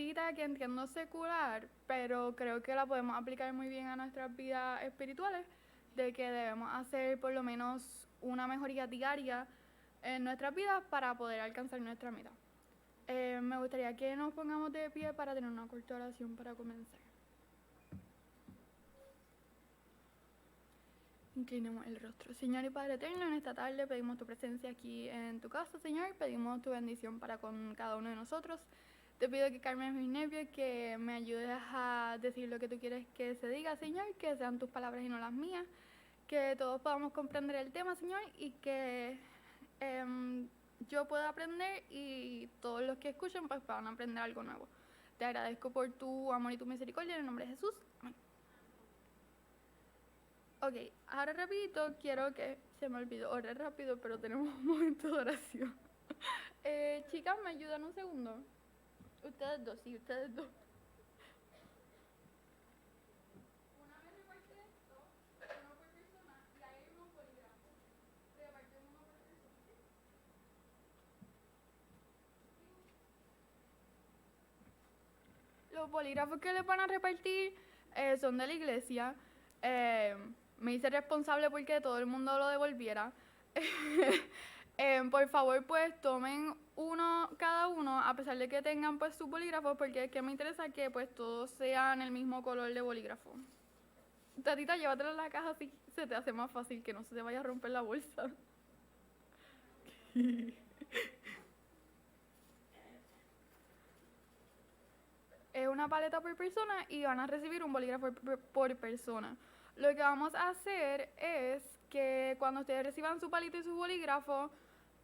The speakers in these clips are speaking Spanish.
cosita que entiendo secular, pero creo que la podemos aplicar muy bien a nuestras vidas espirituales, de que debemos hacer por lo menos una mejoría diaria en nuestras vidas para poder alcanzar nuestra meta. Me gustaría que nos pongamos de pie para tener una corta oración para comenzar. Inclinemos el rostro. Señor y Padre Eterno, en esta tarde pedimos tu presencia aquí en tu casa, Señor. Pedimos tu bendición para con cada uno de nosotros. Te pido que calmes mis nervios, que me ayudes a decir lo que tú quieres que se diga, Señor, que sean tus palabras y no las mías. Que todos podamos comprender el tema, Señor, y que yo pueda aprender y todos los que escuchen pues puedan aprender algo nuevo. Te agradezco por tu amor y tu misericordia en el nombre de Jesús. Amén. Ok, ahora rapidito quiero que, se me olvidó, orar rápido, pero tenemos un momento de oración. Chicas, ¿me ayudan un segundo? Ustedes dos, sí, ustedes dos. Una vez reparte esto, uno por persona, y hay unos bolígrafos. Reparten uno por persona. Los bolígrafos que les van a repartir son de la iglesia. Me hice responsable porque todo el mundo lo devolviera. Por favor, pues tomen uno cada uno, a pesar de que tengan pues sus bolígrafos, porque es que me interesa que pues todos sean el mismo color de bolígrafo. Tatita, llévatelo en la caja así se te hace más fácil que no se te vaya a romper la bolsa. Es una paleta por persona y van a recibir un bolígrafo por persona. Lo que vamos a hacer es que cuando ustedes reciban su palito y su bolígrafo,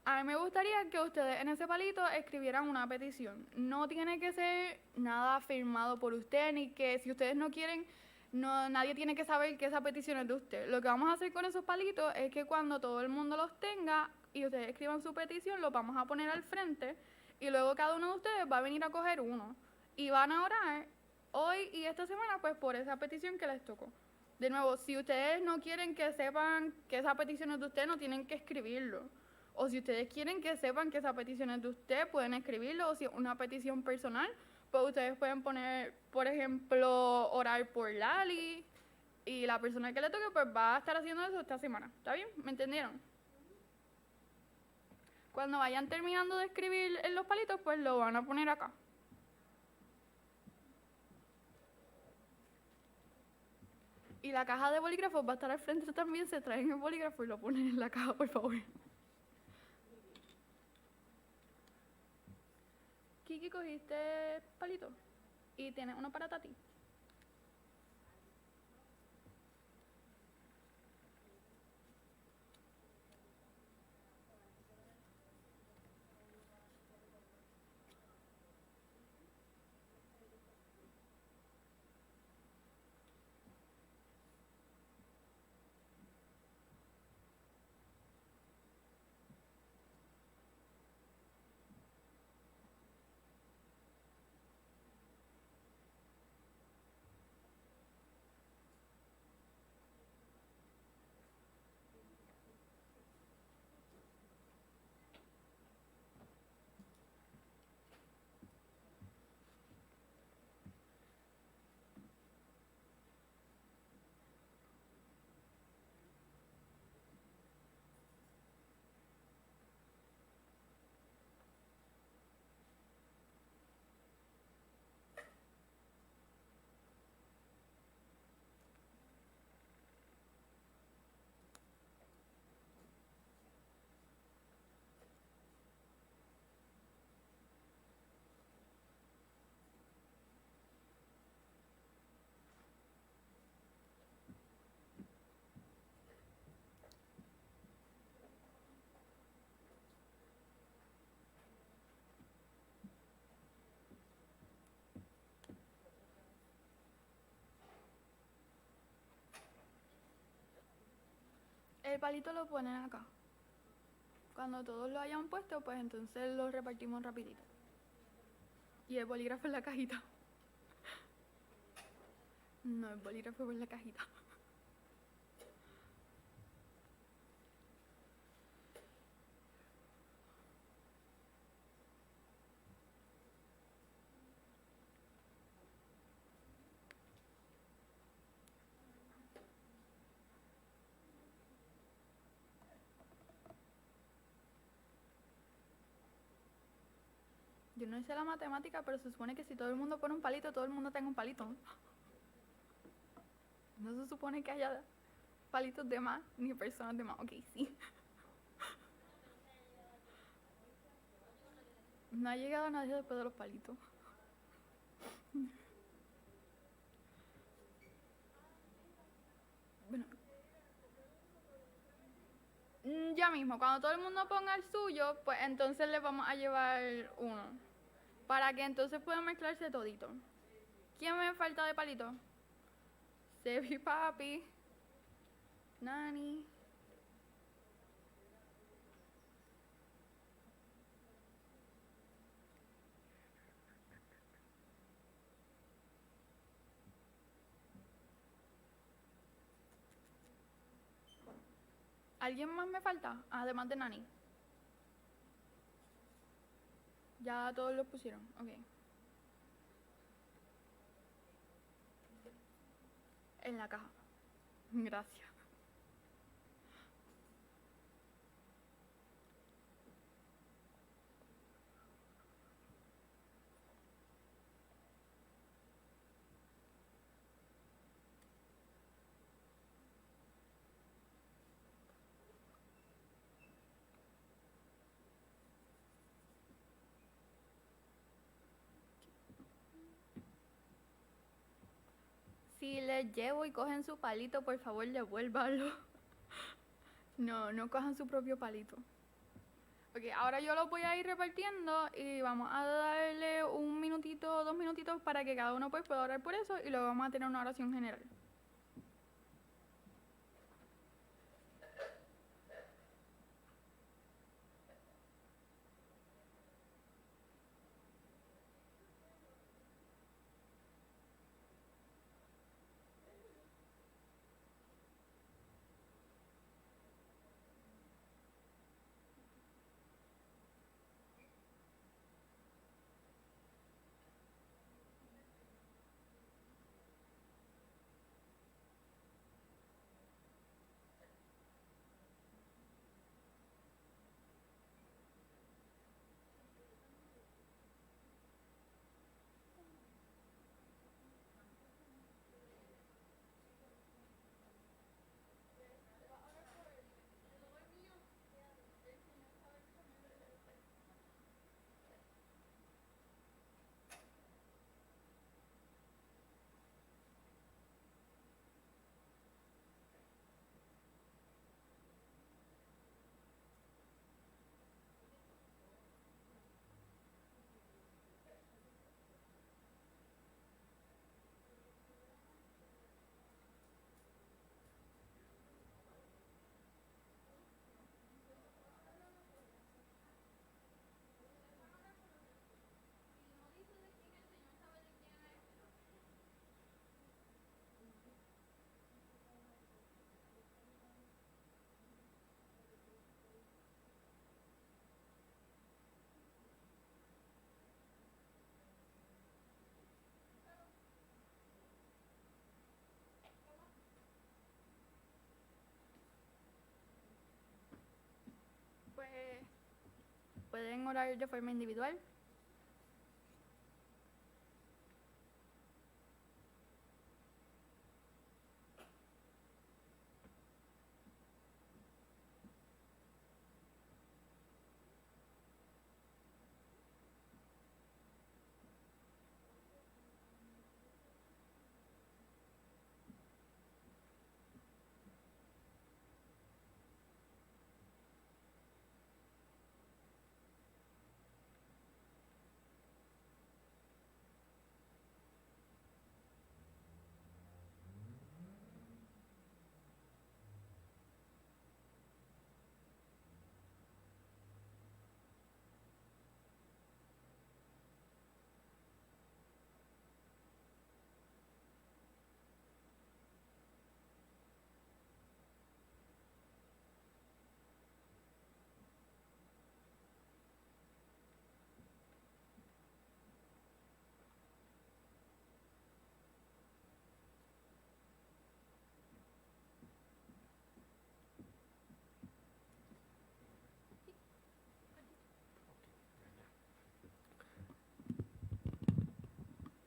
a mí me gustaría que ustedes en ese palito escribieran una petición. No tiene que ser nada firmado por usted, ni que si ustedes no quieren, nadie tiene que saber que esa petición es de usted. Lo que vamos a hacer con esos palitos es que cuando todo el mundo los tenga y ustedes escriban su petición, los vamos a poner al frente y luego cada uno de ustedes va a venir a coger uno y van a orar hoy y esta semana pues por esa petición que les tocó. De nuevo, si ustedes no quieren que sepan que esa petición es de usted, no tienen que escribirlo. O si ustedes quieren que sepan que esa petición es de usted, pueden escribirlo. O si es una petición personal, pues ustedes pueden poner, por ejemplo, orar por Lali. Y la persona que le toque, pues va a estar haciendo eso esta semana. ¿Está bien? ¿Me entendieron? Cuando vayan terminando de escribir en los palitos, pues lo van a poner acá. Y la caja de bolígrafos va a estar al frente también. Se traen el bolígrafo y lo ponen en la caja, por favor. Kiki, ¿cogiste palito? Y tienes uno para Tati. El palito lo ponen acá. Cuando todos lo hayan puesto, pues entonces lo repartimos rapidito. Y el bolígrafo en la cajita. No, el bolígrafo en la cajita. yo no sé la matemática, pero se supone que si todo el mundo pone un palito, todo el mundo tenga un palito. No se supone que haya palitos de más ni personas de más. Ok, sí. No ha llegado nadie después de los palitos. Bueno, ya mismo, cuando todo el mundo ponga el suyo, pues entonces le vamos a llevar uno. Para que entonces pueda mezclarse todito. ¿Quién me falta de palito? Sebi, papi, Nani. ¿Alguien más me falta? Además de Nani. Ya todos los pusieron, ok. En la caja. Gracias. Si les llevo y cogen su palito, por favor devuélvanlo. No, no cojan su propio palito. Ok, ahora yo los voy a ir repartiendo y vamos a darle un minutito, 2 minutitos para que cada uno pues pueda orar por eso y luego vamos a tener una oración general. Pues pueden orar de forma individual.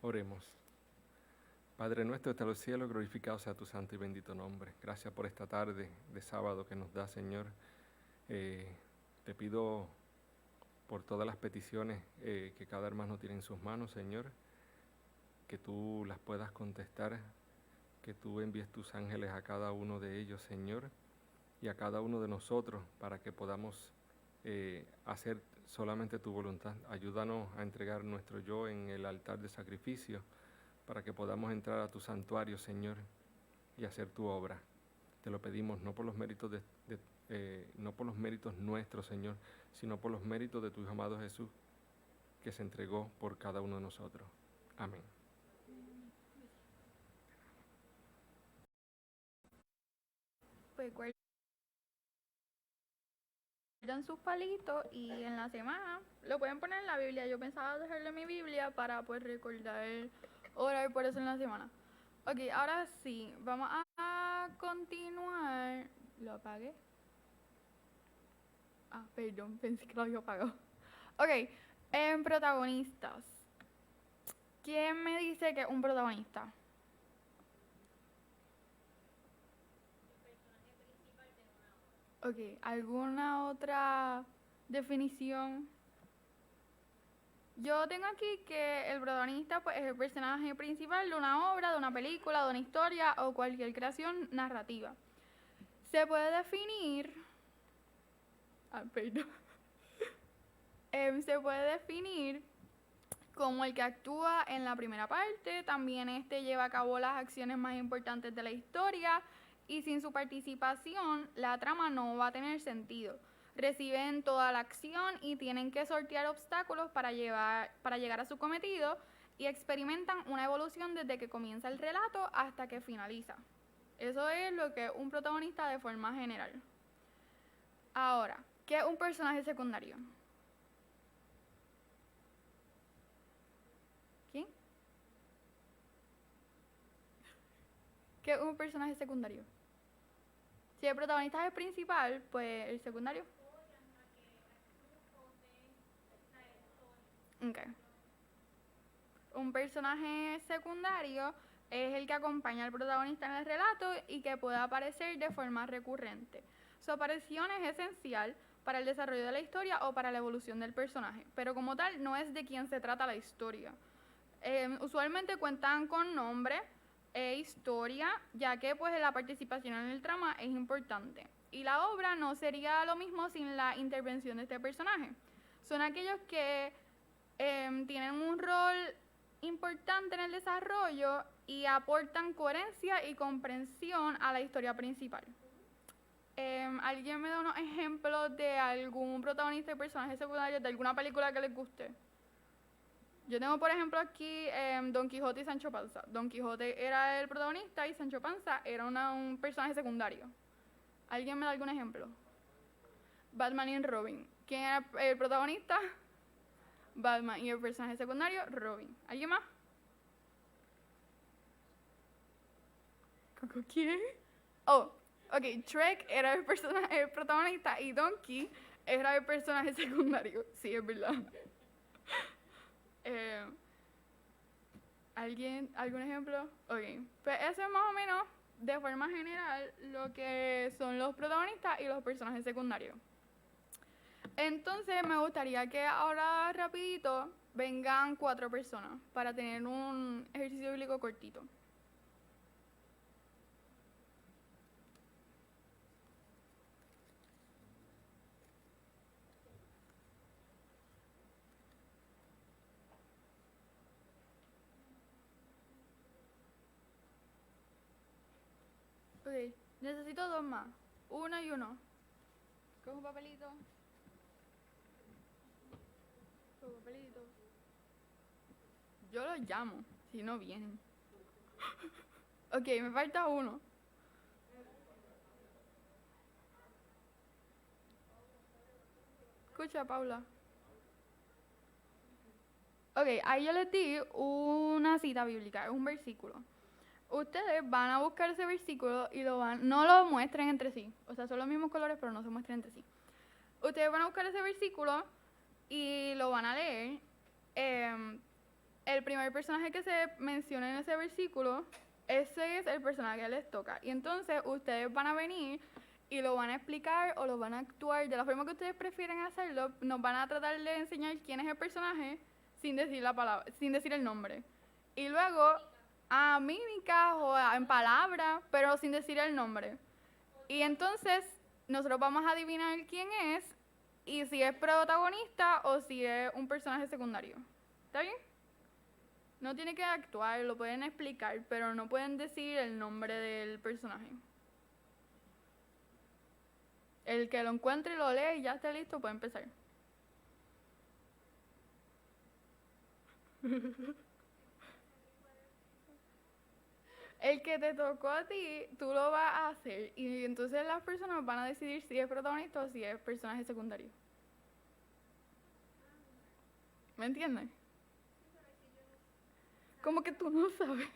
Oremos. Padre nuestro, está en los cielos, glorificado sea tu santo y bendito nombre. Gracias por esta tarde de sábado que nos da, Señor. Te pido por todas las peticiones que cada hermano tiene en sus manos, Señor, que tú las puedas contestar, que tú envíes tus ángeles a cada uno de ellos, Señor, y a cada uno de nosotros para que podamos hacer solamente tu voluntad. Ayúdanos a entregar nuestro yo en el altar de sacrificio para que podamos entrar a tu santuario, Señor, y hacer tu obra. Te lo pedimos no por los méritos no por los méritos nuestros, Señor, sino por los méritos de tu Hijo amado Jesús, que se entregó por cada uno de nosotros. Amén. Pues guardan sus palitos y en la semana lo pueden poner en la Biblia. Yo pensaba dejarlo en mi Biblia para pues recordar orar por eso en la semana. Ok, ahora sí, vamos a continuar. ¿Lo apagué? Ah, perdón, pensé que lo había apagado. Ok, en protagonistas. ¿Quién me dice que es un protagonista? Ok, ¿alguna otra definición? Yo tengo aquí que el protagonista pues, es el personaje principal de una obra, de una película, de una historia o cualquier creación narrativa. Se puede definir... perdón. Se puede definir como el que actúa en la primera parte, también lleva a cabo las acciones más importantes de la historia y sin su participación la trama no va a tener sentido. Reciben toda la acción y tienen que sortear obstáculos para llegar a su cometido y experimentan una evolución desde que comienza el relato hasta que finaliza. Eso es lo que es un protagonista de forma general. Ahora, ¿qué es un personaje secundario? ¿Quién? ¿Qué es un personaje secundario? Si el protagonista es el principal, pues el secundario. Okay. Un personaje secundario es el que acompaña al protagonista en el relato y que puede aparecer de forma recurrente. Su aparición es esencial para el desarrollo de la historia o para la evolución del personaje, pero como tal no es de quién se trata la historia. Usualmente cuentan con nombre e historia, ya que pues la participación en el trama es importante. Y la obra no sería lo mismo sin la intervención de este personaje. Son aquellos que tienen un rol importante en el desarrollo y aportan coherencia y comprensión a la historia principal. ¿Alguien me da unos ejemplos de algún protagonista y personaje secundario de alguna película que les guste? Yo tengo, por ejemplo, aquí Don Quijote y Sancho Panza. Don Quijote era el protagonista y Sancho Panza era un personaje secundario. ¿Alguien me da algún ejemplo? Batman y Robin. ¿Quién era el protagonista? Batman. Y el personaje secundario, Robin. ¿Alguien más? ¿Quién? Oh, ok. Shrek era el protagonista y Donkey era el personaje secundario. Sí, es verdad. ¿Algún ejemplo? Ok. Pues eso es más o menos, de forma general, lo que son los protagonistas y los personajes secundarios. Entonces me gustaría que ahora rapidito vengan 4 personas para tener un ejercicio bíblico cortito. Ok, necesito 2 más. 1 y 1. Coge un papelito. Coge un papelito. Yo los llamo, si no vienen. Ok, me falta 1. Escucha, Paula. Ok, ahí yo les di una cita bíblica, es un versículo. Ustedes van a buscar ese versículo y no lo muestren entre sí. O sea, son los mismos colores, pero no se muestran entre sí. Ustedes van a buscar ese versículo y lo van a leer el primer personaje que se menciona en ese versículo, ese es el personaje que les toca. Y entonces ustedes van a venir y lo van a explicar o lo van a actuar de la forma que ustedes prefieren hacerlo. Nos van a tratar de enseñar quién es el personaje sin decir la palabra, sin decir el nombre. Y luego a mímica o en palabras, pero sin decir el nombre. Y entonces nosotros vamos a adivinar quién es y si es protagonista o si es un personaje secundario. ¿Está bien? No tiene que actuar, lo pueden explicar, pero no pueden decir el nombre del personaje. El que lo encuentre y lo lee y ya esté listo puede empezar. El que te tocó a ti, tú lo vas a hacer y entonces las personas van a decidir si es protagonista o si es personaje secundario. ¿Me entiendes? Como que tú no sabes.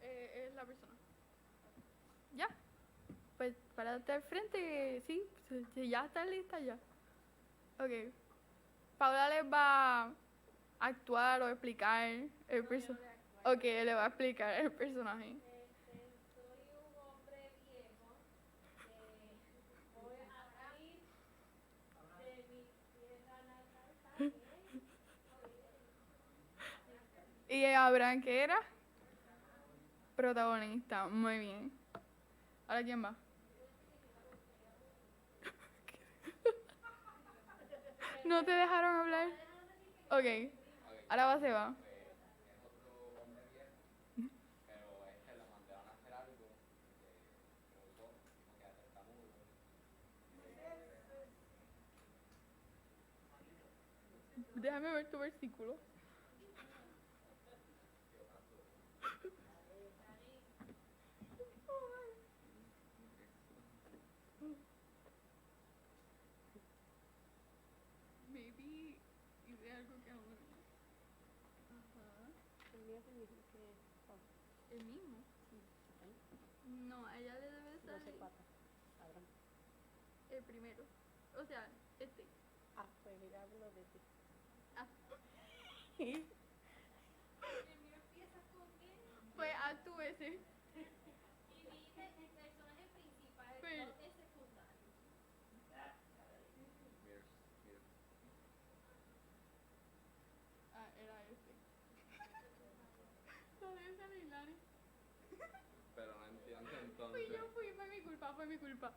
Es la persona. ¿Ya? Pues párate al frente, sí, si ya está lista ya. Ok. Paula les va a actuar o explicar el personaje. Ok, le va a explicar el personaje. Soy un hombre viejo que voy a salir de mi tierra natal también. ¿Y Abraham qué era? Protagonista, muy bien. ¿Ahora quién va? ¿No te dejaron hablar? Ok, ahora va Seba. Déjame ver tu versículo. Maybe hice algo que no debía. Ajá. El mío es el mismo que ¿El mismo? sí. No, a ella le debe No sé salir cuántas. Sabrán. el primero. O sea, este. Ah, pues ella habló de ti. Ah. El mío empieza con qué? Pues haz tú ese. Y dice el personaje principal, Pero- no es secundario. Ah, era este. Dale, dale, dale. Pero no entiendo Fue mi culpa.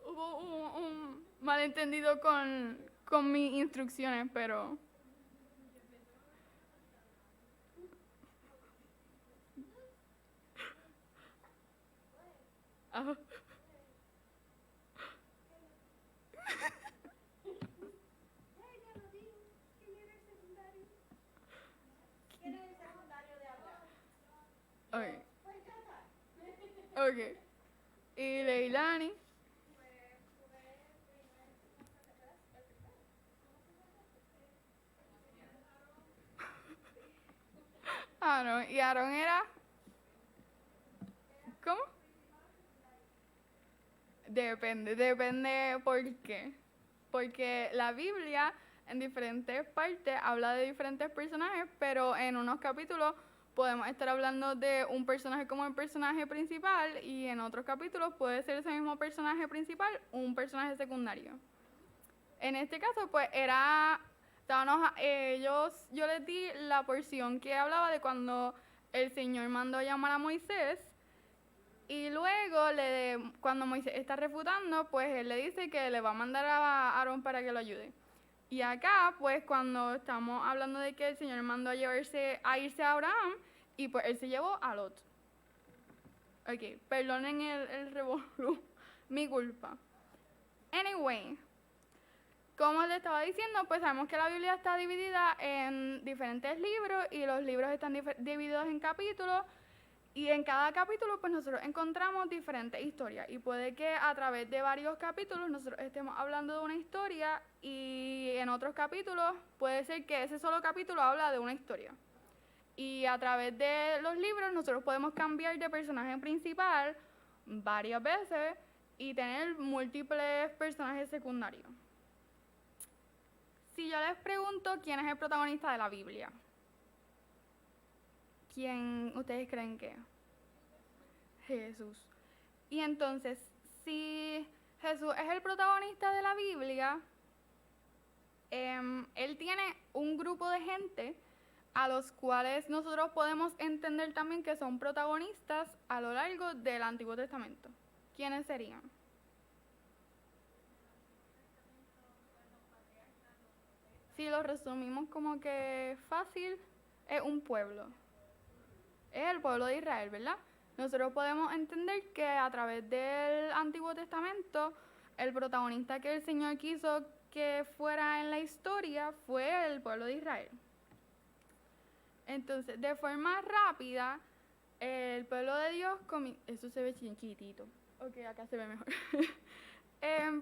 Hubo un malentendido con mis instrucciones, pero... Ah. Ya lo digo. ¿Quién era el secundario? ¿Quién es el secundario de Abraham? Ok, Pues ya está. ok. Y Leilani. Aaron. ¿Y Aaron era? ¿Cómo? Depende por qué. Porque la Biblia en diferentes partes habla de diferentes personajes, pero en unos capítulos podemos estar hablando de un personaje como el personaje principal y en otros capítulos puede ser ese mismo personaje principal un personaje secundario. En este caso, pues yo les di la porción que hablaba de cuando el Señor mandó a llamar a Moisés y luego cuando Moisés está refutando, pues él le dice que le va a mandar a Aarón para que lo ayude. Y acá, pues cuando estamos hablando de que el Señor mandó a irse a Abraham y pues él se llevó a Lot. Ok, perdonen el revolú, mi culpa. Anyway, como les estaba diciendo, pues sabemos que la Biblia está dividida en diferentes libros y los libros están divididos en capítulos Y en cada capítulo, pues nosotros encontramos diferentes historias. Y puede que a través de varios capítulos nosotros estemos hablando de una historia y en otros capítulos puede ser que ese solo capítulo habla de una historia. Y a través de los libros nosotros podemos cambiar de personaje principal varias veces y tener múltiples personajes secundarios. Si yo les pregunto quién es el protagonista de la Biblia, ¿quién ustedes creen que es? Jesús. Y entonces, si Jesús es el protagonista de la Biblia, él tiene un grupo de gente a los cuales nosotros podemos entender también que son protagonistas a lo largo del Antiguo Testamento. ¿Quiénes serían? Si lo resumimos como que fácil, es un pueblo. Es el pueblo de Israel, ¿verdad? Nosotros podemos entender que a través del Antiguo Testamento, el protagonista que el Señor quiso que fuera en la historia fue el pueblo de Israel. Entonces, de forma rápida, el pueblo de Dios, eso se ve chiquitito. Ok, acá se ve mejor.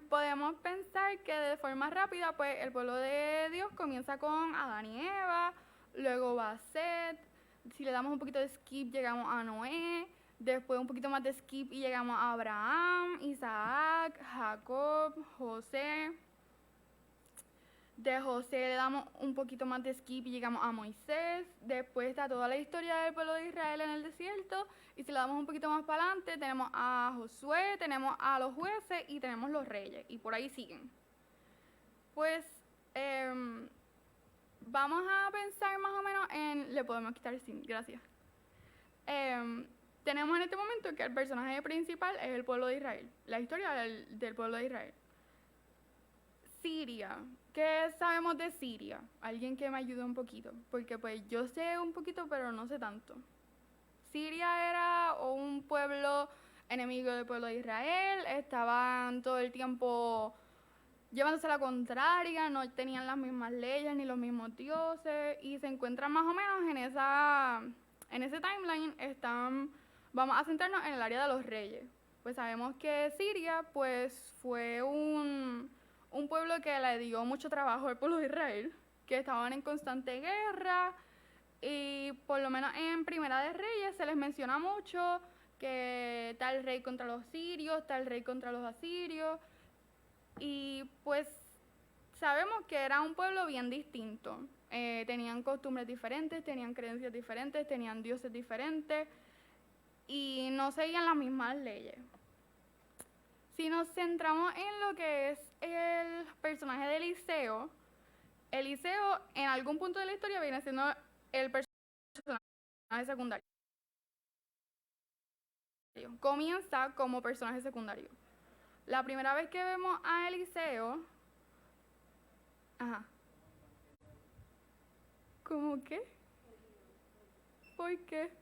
Podemos pensar que de forma rápida, pues el pueblo de Dios comienza con Adán y Eva, luego va Set, si le damos un poquito de skip llegamos a Noé, después un poquito más de skip y llegamos a Abraham, Isaac, Jacob, José. De José le damos un poquito más de skip y llegamos a Moisés. Después está toda la historia del pueblo de Israel en el desierto. Y si le damos un poquito más para adelante, tenemos a Josué, tenemos a los jueces y tenemos los reyes. Y por ahí siguen. Pues vamos a pensar más o menos en... Le podemos quitar sin, gracias. Tenemos en este momento que el personaje principal es el pueblo de Israel. La historia del pueblo de Israel. Siria. ¿Qué sabemos de Siria? Alguien que me ayude un poquito, porque pues yo sé un poquito, pero no sé tanto. Siria era un pueblo enemigo del pueblo de Israel, estaban todo el tiempo llevándose la contraria, no tenían las mismas leyes ni los mismos dioses, y se encuentran más o menos en ese timeline, vamos a centrarnos en el área de los reyes. Pues sabemos que Siria pues fue un pueblo que le dio mucho trabajo al pueblo de Israel, que estaban en constante guerra, y por lo menos en Primera de Reyes se les menciona mucho que tal rey contra los sirios, tal rey contra los asirios, y pues sabemos que era un pueblo bien distinto. Tenían costumbres diferentes, tenían creencias diferentes, tenían dioses diferentes, y no seguían las mismas leyes. Si nos centramos en lo que es el personaje de Eliseo, Eliseo en algún punto de la historia viene siendo el personaje secundario. Comienza como personaje secundario. La primera vez que vemos a Eliseo... Ajá. ¿Cómo qué? ¿Por qué?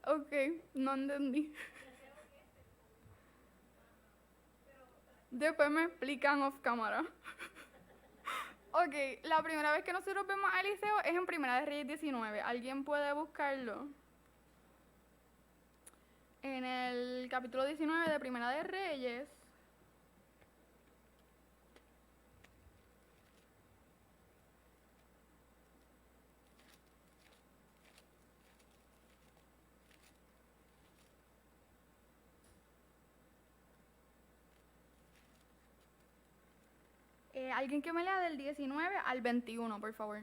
Ok, no entendí. Después me explican off camera. Ok, la primera vez que nosotros vemos a Eliseo es en Primera de Reyes 19. ¿Alguien puede buscarlo? En el capítulo 19 de Primera de Reyes. Alguien que me lea del 19 al 21, por favor.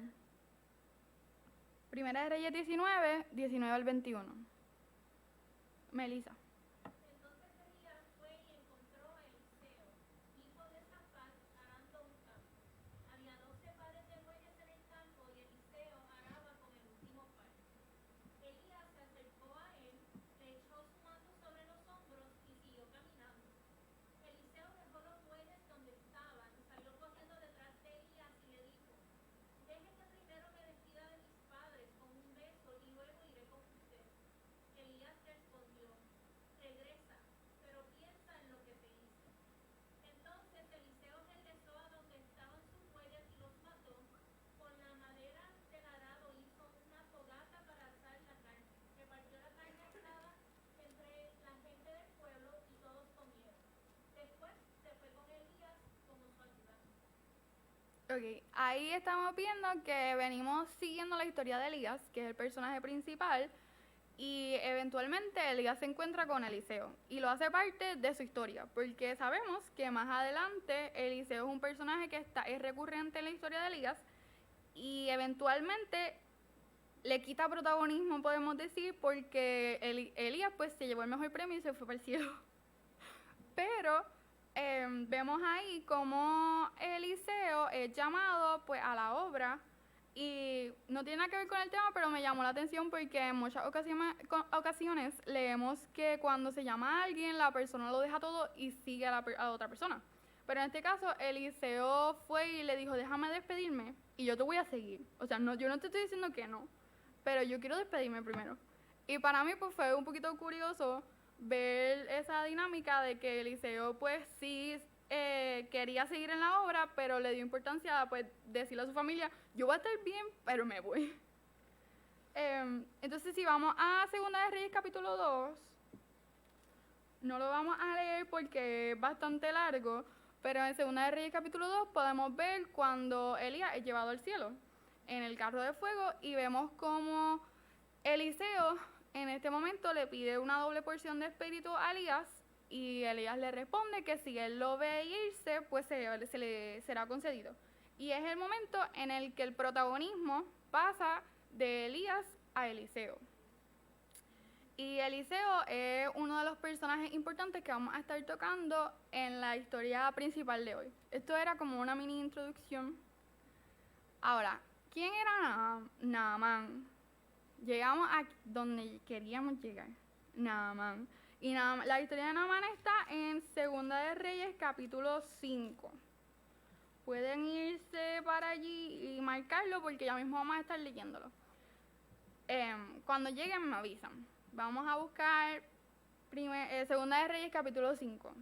Primera de Reyes 19, 19 al 21. Melissa. Entonces Elías fue y encontró a Eliseo, hijo de Safat, arando un campo. Había 12 pares de bueyes en el campo y Eliseo araba con el último par. Elías se acercó a él, le echó su manto sobre los hombros y siguió caminando. Eliseo dejó los bueyes donde estaban, salió corriendo detrás de Elías y le dijo: deje que primero me despida de mis padres con un beso y luego iré con usted. Elías respondió: Ok, ahí estamos viendo que venimos siguiendo la historia de Elías, que es el personaje principal, y eventualmente Elías se encuentra con Eliseo y lo hace parte de su historia, porque sabemos que más adelante Eliseo es un personaje que es recurrente en la historia de Elías y eventualmente le quita protagonismo, podemos decir, porque Elías pues se llevó el mejor premio y se fue para el cielo. Pero vemos ahí como Eliseo es llamado pues a la obra y no tiene nada que ver con el tema, pero me llamó la atención porque en muchas ocasiones leemos que cuando se llama a alguien, la persona lo deja todo y sigue a la otra persona. Pero en este caso, Eliseo fue y le dijo, déjame despedirme y yo te voy a seguir. O sea, no, yo no te estoy diciendo que no, pero yo quiero despedirme primero. Y para mí pues fue un poquito curioso ver esa dinámica de que Eliseo pues sí quería seguir en la obra, pero le dio importancia a pues decirle a su familia, yo voy a estar bien, pero me voy. Entonces si vamos a Segunda de Reyes capítulo 2, no lo vamos a leer porque es bastante largo, pero en Segunda de Reyes capítulo 2 podemos ver cuando Elías es llevado al cielo en el carro de fuego y vemos como Eliseo en este momento le pide una doble porción de espíritu a Elías y Elías le responde que si él lo ve irse, pues se le será concedido. Y es el momento en el que el protagonismo pasa de Elías a Eliseo. Y Eliseo es uno de los personajes importantes que vamos a estar tocando en la historia principal de hoy. Esto era como una mini introducción. Ahora, ¿quién era Naamán? Llegamos a donde queríamos llegar, Naamán. Y la historia de Naamán está en Segunda de Reyes, capítulo 5. Pueden irse para allí y marcarlo porque ya mismo vamos a estar leyéndolo. Cuando lleguen me avisan. Vamos a buscar Segunda de Reyes, capítulo 5.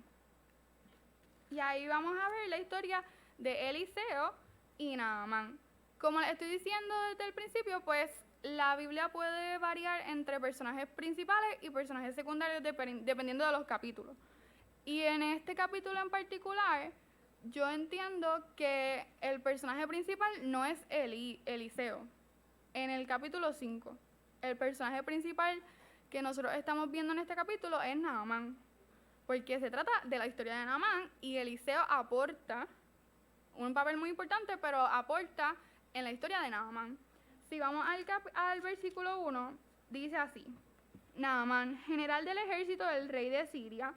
Y ahí vamos a ver la historia de Eliseo y Naamán. Como les estoy diciendo desde el principio, pues la Biblia puede variar entre personajes principales y personajes secundarios dependiendo de los capítulos. Y en este capítulo en particular, yo entiendo que el personaje principal no es Eliseo. En el capítulo 5, el personaje principal que nosotros estamos viendo en este capítulo es Naamán, porque se trata de la historia de Naamán y Eliseo aporta un papel muy importante, pero aporta en la historia de Naamán. Si vamos al versículo 1, dice así: Naamán, general del ejército del rey de Siria,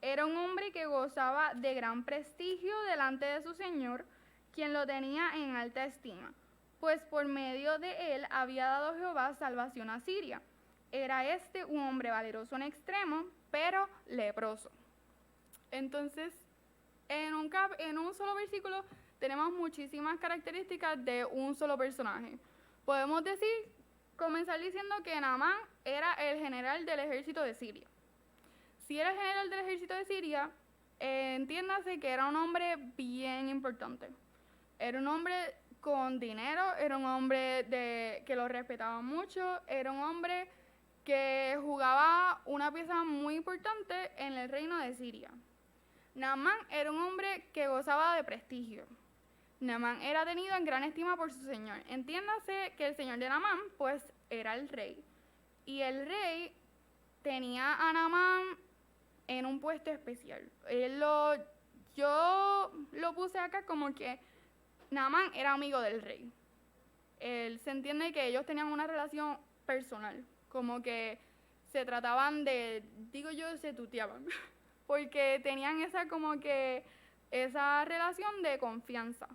era un hombre que gozaba de gran prestigio delante de su señor, quien lo tenía en alta estima, pues por medio de él había dado Jehová salvación a Siria. Era un hombre valeroso en extremo, pero leproso. Entonces, en un solo versículo tenemos muchísimas características de un solo personaje. Podemos comenzar diciendo que Naamán era el general del ejército de Siria. Si era el general del ejército de Siria, entiéndase que era un hombre bien importante. Era un hombre con dinero, era un hombre que lo respetaban mucho, era un hombre que jugaba una pieza muy importante en el reino de Siria. Naamán era un hombre que gozaba de prestigio. Naamán era tenido en gran estima por su señor. Entiéndase que el señor de Naamán, pues, era el rey. Y el rey tenía a Naamán en un puesto especial. Yo lo puse acá como que Naamán era amigo del rey. Se entiende que ellos tenían una relación personal, como que se trataban se tuteaban, porque tenían esa relación de confianza.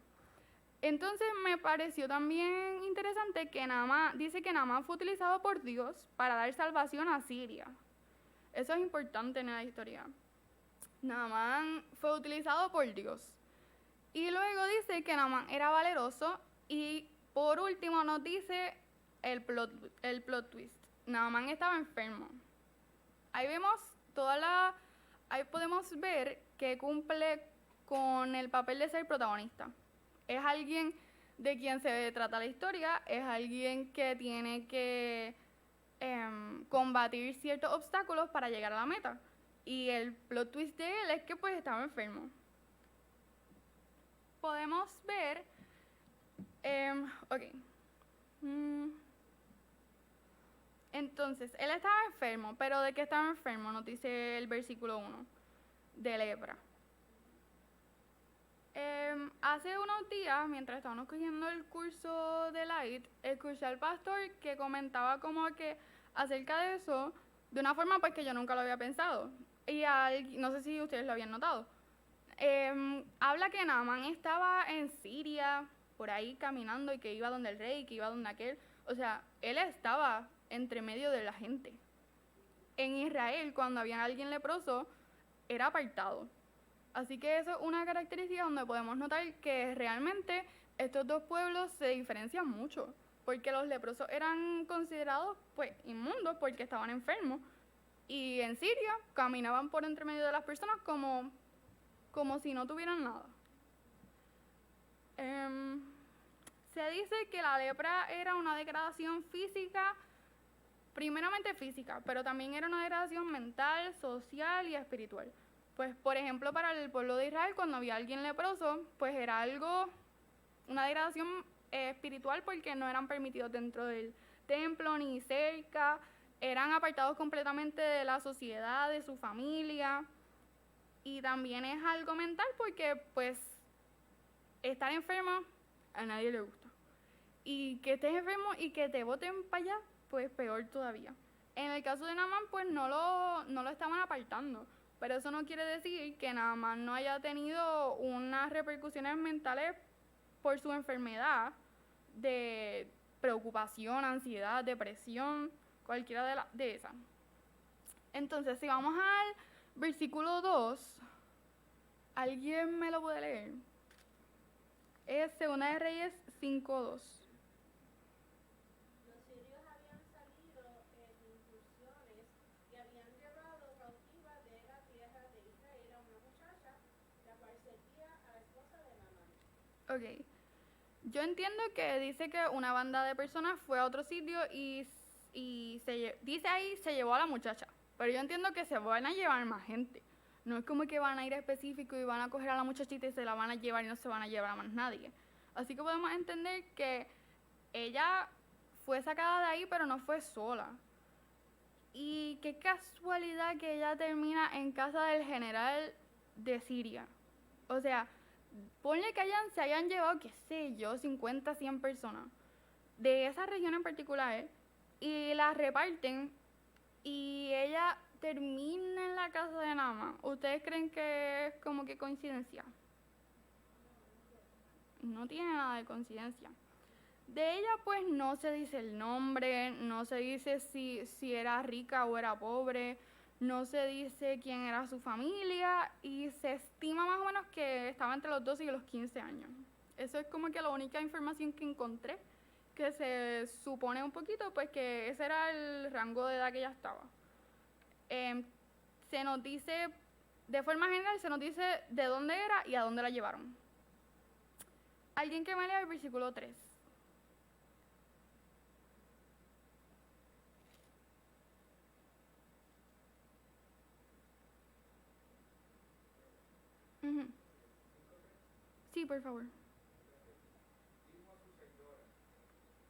Entonces me pareció también interesante que dice que Naamán fue utilizado por Dios para dar salvación a Siria. Eso es importante en la historia. Naamán fue utilizado por Dios. Y luego dice que Naamán era valeroso y por último nos dice el plot twist. Naamán estaba enfermo. Ahí podemos ver que cumple con el papel de ser protagonista. Es alguien de quien se trata la historia, es alguien que tiene que combatir ciertos obstáculos para llegar a la meta. Y el plot twist de él es que pues estaba enfermo. Podemos ver Ok. Mm. Entonces, él estaba enfermo, pero ¿de qué estaba enfermo? Nos dice el versículo 1, de lepra. Hace unos días, mientras estábamos cogiendo el curso de Light, escuché al pastor que comentaba como que acerca de eso, de una forma pues que yo nunca lo había pensado. Y no sé si ustedes lo habían notado. Habla que Naamán estaba en Siria, por ahí caminando, y que iba donde el rey, que iba donde aquel. O sea, él estaba entre medio de la gente. En Israel, cuando había alguien leproso, era apartado. Así que eso es una característica donde podemos notar que realmente estos dos pueblos se diferencian mucho, porque los leprosos eran considerados pues inmundos porque estaban enfermos, y en Siria caminaban por entre medio de las personas como si no tuvieran nada. Se dice que la lepra era una degradación física, primeramente física, pero también era una degradación mental, social y espiritual. Pues, por ejemplo, para el pueblo de Israel, cuando había alguien leproso, pues era una degradación espiritual, porque no eran permitidos dentro del templo ni cerca, eran apartados completamente de la sociedad, de su familia. Y también es algo mental, porque pues estar enfermo a nadie le gusta. Y que estés enfermo y que te boten para allá, pues peor todavía. En el caso de Naamán, pues no lo estaban apartando. Pero eso no quiere decir que Naamán no haya tenido unas repercusiones mentales por su enfermedad, de preocupación, ansiedad, depresión, cualquiera de esas. Entonces, si vamos al versículo 2, ¿alguien me lo puede leer? Es 2 de Reyes 5:2. Los sirios habían salido en incursiones y habían llevado cautiva de la tierra de Israel a una muchacha, la cual servía a la esposa de Naamán. Ok. Yo entiendo que dice que una banda de personas fue a otro sitio y dice ahí se llevó a la muchacha. Pero yo entiendo que se van a llevar más gente. No es como que van a ir específico y van a coger a la muchachita y se la van a llevar y no se van a llevar a más nadie. Así que podemos entender que ella fue sacada de ahí, pero no fue sola. Y qué casualidad que ella termina en casa del general de Siria. O sea, ponle que se hayan llevado, qué sé yo, 50, 100 personas de esa región en particular, y las reparten, y ella termina en la casa de Naamán. ¿Ustedes creen que es como que coincidencia? No tiene nada de coincidencia. De ella pues no se dice el nombre, no se dice si era rica o era pobre, no se dice quién era su familia, y se estima más o menos que estaba entre los 12 y los 15 años. Eso es como que la única información que encontré, que se supone un poquito pues que ese era el rango de edad que ella estaba. Se nos dice, de forma general, se nos dice de dónde era y a dónde la llevaron. Alguien que me lea el versículo 3. Uh-huh. Sí, por favor. Dijo a su señora,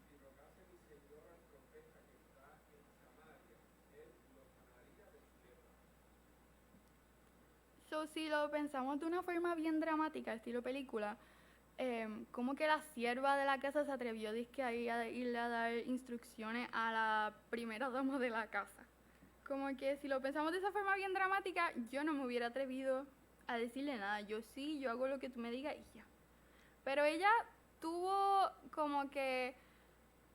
si rogase mi señora al profeta que está en Samaria, él lo sanaría de su lepra. Si lo pensamos de una forma bien dramática, estilo película, como que la sierva de la casa se atrevió dizque ahí a irle a dar instrucciones a la primera dama de la casa. Como que si lo pensamos de esa forma bien dramática, yo no me hubiera atrevido a decirle nada. Yo hago lo que tú me digas y ya. Pero ella tuvo como que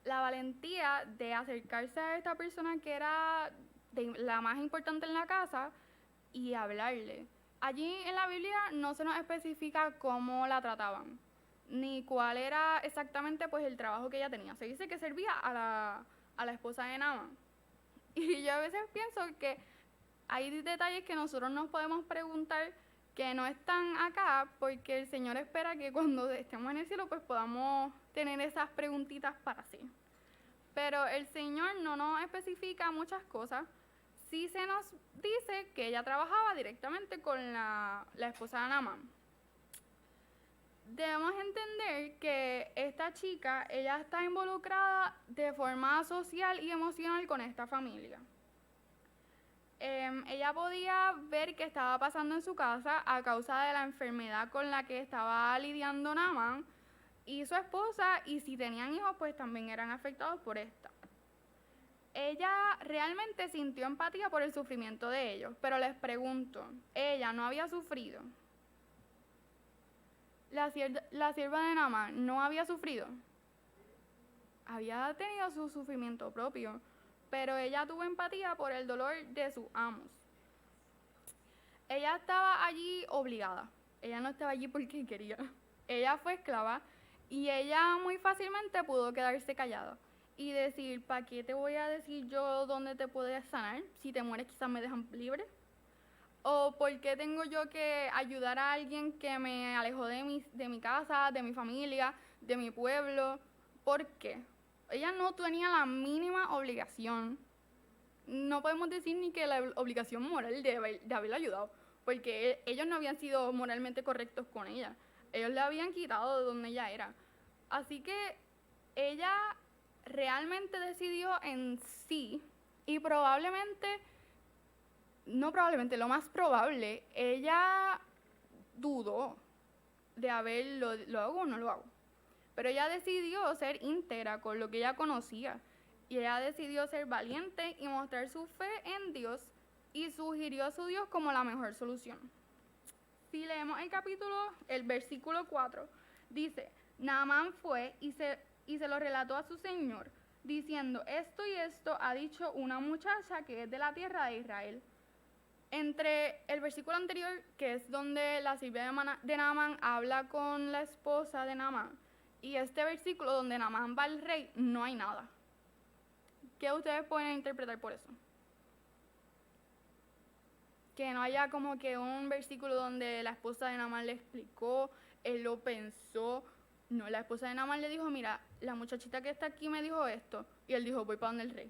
la valentía de acercarse a esta persona que era la más importante en la casa y hablarle. Allí en la Biblia no se nos especifica cómo la trataban, ni cuál era exactamente pues el trabajo que ella tenía. Se dice que servía a la esposa de Naamán. Y yo a veces pienso que hay detalles que nosotros nos podemos preguntar que no están acá, porque el Señor espera que cuando estemos en el cielo pues podamos tener esas preguntitas para sí. Pero el Señor no nos especifica muchas cosas. Sí se nos dice que ella trabajaba directamente con la esposa de Naamán. debemos entender que esta chica, ella está involucrada de forma social y emocional con esta familia. Ella podía ver qué estaba pasando en su casa a causa de la enfermedad con la que estaba lidiando Naamán y su esposa, y si tenían hijos, pues también eran afectados por esta. Ella realmente sintió empatía por el sufrimiento de ellos, pero les pregunto, ¿ella no había sufrido? La sierva de Naamán no había sufrido. Había tenido su sufrimiento propio, pero ella tuvo empatía por el dolor de sus amos. Ella estaba allí obligada. Ella no estaba allí porque quería. Ella fue esclava y ella muy fácilmente pudo quedarse callada y decir, ¿para qué te voy a decir yo dónde te puedes sanar? Si te mueres quizás me dejan libre. ¿O por qué tengo yo que ayudar a alguien que me alejó de mi casa, de mi familia, de mi pueblo? ¿Por qué? Ella no tenía la mínima obligación. No podemos decir ni que la obligación moral de haberla ayudado, porque ellos no habían sido moralmente correctos con ella. Ellos la habían quitado de donde ella era. Así que ella realmente decidió en sí, y lo más probable, ella dudó de ¿lo hago o no lo hago? Pero ella decidió ser íntegra con lo que ella conocía. Y ella decidió ser valiente y mostrar su fe en Dios y sugirió a su Dios como la mejor solución. Si leemos el versículo 4, dice, Naamán fue y se lo relató a su señor, diciendo, esto y esto ha dicho una muchacha que es de la tierra de Israel. Entre el versículo anterior, que es donde la sirvienta de Naamán habla con la esposa de Naamán, y este versículo donde Naamán va al rey, no hay nada. ¿Qué ustedes pueden interpretar por eso? Que no haya como que un versículo donde la esposa de Naamán le explicó, él lo pensó. No, la esposa de Naamán le dijo, mira, la muchachita que está aquí me dijo esto. Y él dijo, voy para donde el rey.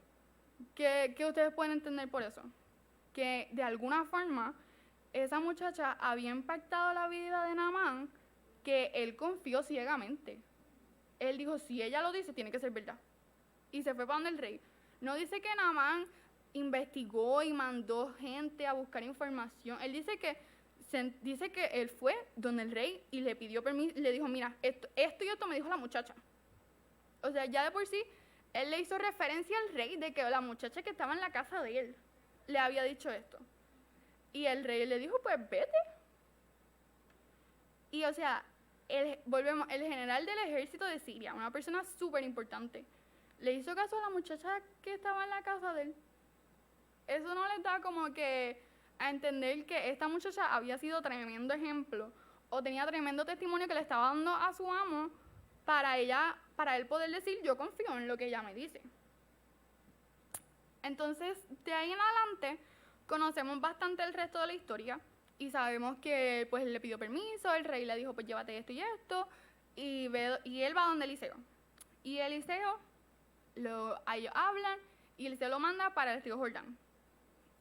¿Qué ustedes pueden entender por eso? Que de alguna forma esa muchacha había impactado la vida de Naamán, que él confió ciegamente. Él dijo, si ella lo dice, tiene que ser verdad. Y se fue para donde el rey. No dice que Naamán investigó y mandó gente a buscar información. Él dice que él fue donde el rey y le pidió permiso, le dijo, mira, esto y esto me dijo la muchacha. O sea, ya de por sí, él le hizo referencia al rey de que la muchacha que estaba en la casa de él le había dicho esto. Y el rey le dijo, pues vete. Y o sea, el general del ejército de Siria, una persona súper importante, le hizo caso a la muchacha que estaba en la casa de él. Eso no le da como que a entender que esta muchacha había sido tremendo ejemplo o tenía tremendo testimonio que le estaba dando a su amo para él poder decir, yo confío en lo que ella me dice. Entonces, de ahí en adelante, conocemos bastante el resto de la historia y sabemos que pues le pidió permiso, el rey le dijo, pues llévate esto y esto, y él va donde Eliseo. Y Eliseo, a ellos hablan, y Eliseo lo manda para el río Jordán.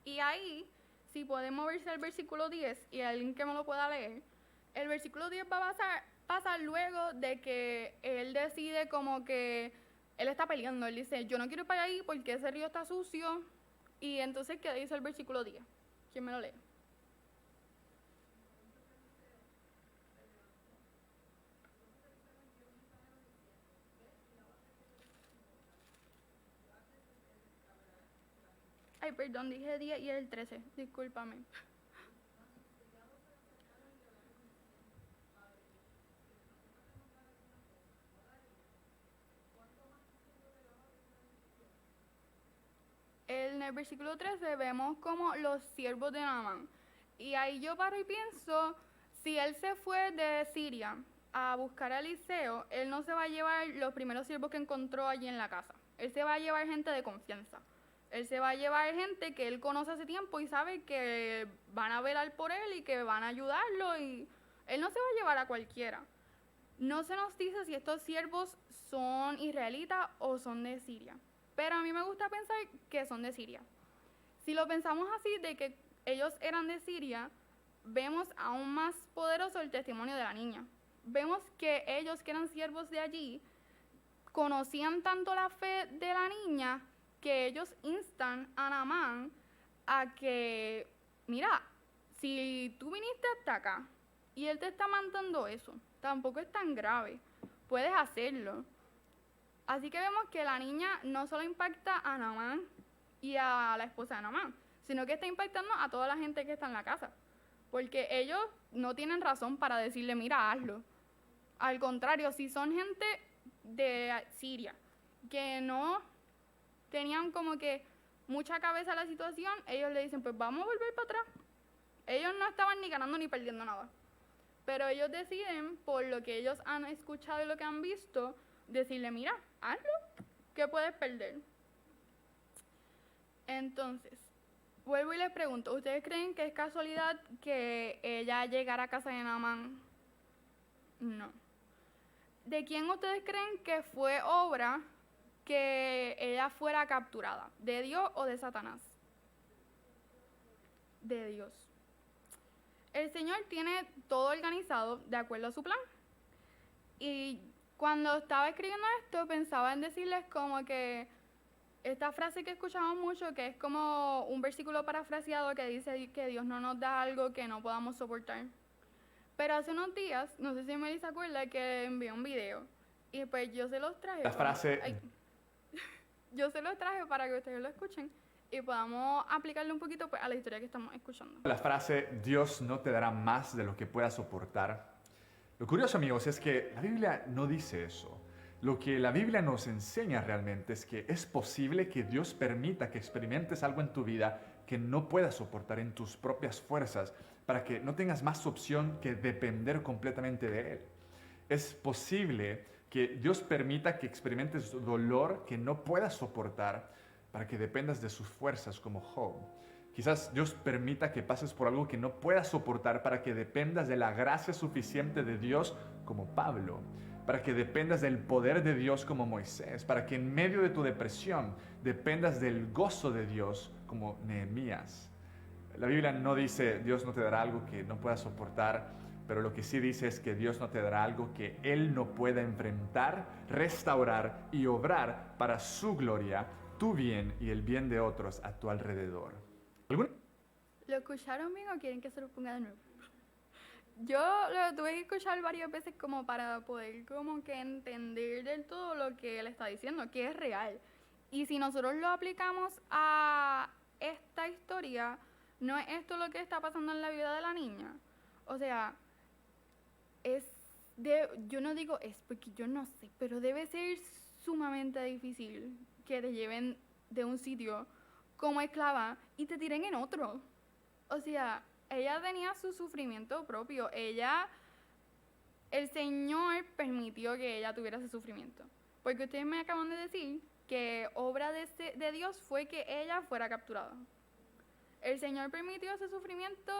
Y ahí, si podemos verse el versículo 10, y alguien que me lo pueda leer, el versículo 10 va a pasar luego de que él decide como que él está peleando. Él dice, yo no quiero ir para ahí porque ese río está sucio. Y entonces, ¿qué dice el versículo 10? ¿Quién me lo lee? Ay, perdón, dije 10 y el 13, discúlpame. En el versículo 13 vemos como los siervos de Naamán. Y ahí yo paro y pienso, si él se fue de Siria a buscar a Eliseo, él no se va a llevar los primeros siervos que encontró allí en la casa. Él se va a llevar gente de confianza. Él se va a llevar gente que él conoce hace tiempo y sabe que van a velar por él y que van a ayudarlo. Y él no se va a llevar a cualquiera. No se nos dice si estos siervos son israelitas o son de Siria. Pero a mí me gusta pensar que son de Siria. Si lo pensamos así, de que ellos eran de Siria, vemos aún más poderoso el testimonio de la niña. vemos que ellos que eran siervos de allí conocían tanto la fe de la niña que ellos instan a Naamán a que, mira, si tú viniste hasta acá y él te está mandando eso, tampoco es tan grave, puedes hacerlo. Así que vemos que la niña no solo impacta a Naamán y a la esposa de Naamán, sino que está impactando a toda la gente que está en la casa, porque ellos no tienen razón para decirle, mira, hazlo. Al contrario, si son gente de Siria, que no tenían como que mucha cabeza a la situación, ellos le dicen, pues vamos a volver para atrás. Ellos no estaban ni ganando ni perdiendo nada. Pero ellos deciden, por lo que ellos han escuchado y lo que han visto, decirle, mira, hazlo, ¿qué puedes perder? Entonces, vuelvo y les pregunto, ¿ustedes creen que es casualidad que ella llegara a casa de Naamán? No. ¿De quién ustedes creen que fue obra que ella fuera capturada? ¿De Dios o de Satanás? De Dios. El Señor tiene todo organizado de acuerdo a su plan. Y cuando estaba escribiendo esto, pensaba en decirles como que esta frase que escuchamos mucho, que es como un versículo parafraseado que dice que Dios no nos da algo que no podamos soportar. Pero hace unos días, no sé si Meli se acuerda, que envió un video. Y pues yo se los traje. La frase... Yo se los traje para que ustedes lo escuchen y podamos aplicarle un poquito pues, a la historia que estamos escuchando. La frase, Dios no te dará más de lo que puedas soportar. Lo curioso, amigos, es que la Biblia no dice eso. Lo que la Biblia nos enseña realmente es que es posible que Dios permita que experimentes algo en tu vida que no puedas soportar en tus propias fuerzas, para que no tengas más opción que depender completamente de Él. Es posible que Dios permita que experimentes dolor que no puedas soportar para que dependas de sus fuerzas como Job. Quizás Dios permita que pases por algo que no puedas soportar para que dependas de la gracia suficiente de Dios como Pablo, para que dependas del poder de Dios como Moisés, para que en medio de tu depresión dependas del gozo de Dios como Nehemías. La Biblia no dice Dios no te dará algo que no puedas soportar, pero lo que sí dice es que Dios no te dará algo que Él no pueda enfrentar, restaurar y obrar para su gloria, tu bien y el bien de otros a tu alrededor. ¿Lo escucharon bien o quieren que se lo ponga de nuevo? Yo lo tuve que escuchar varias veces como para poder como que entender del todo lo que él está diciendo, que es real. Y si nosotros lo aplicamos a esta historia, ¿no es esto lo que está pasando en la vida de la niña? O sea, yo no digo es porque yo no sé, pero debe ser sumamente difícil que te lleven de un sitio como esclava y te tiren en otro. O sea, ella tenía su sufrimiento propio. El Señor permitió que ella tuviera ese sufrimiento. Porque ustedes me acaban de decir que obra de Dios fue que ella fuera capturada. El Señor permitió ese sufrimiento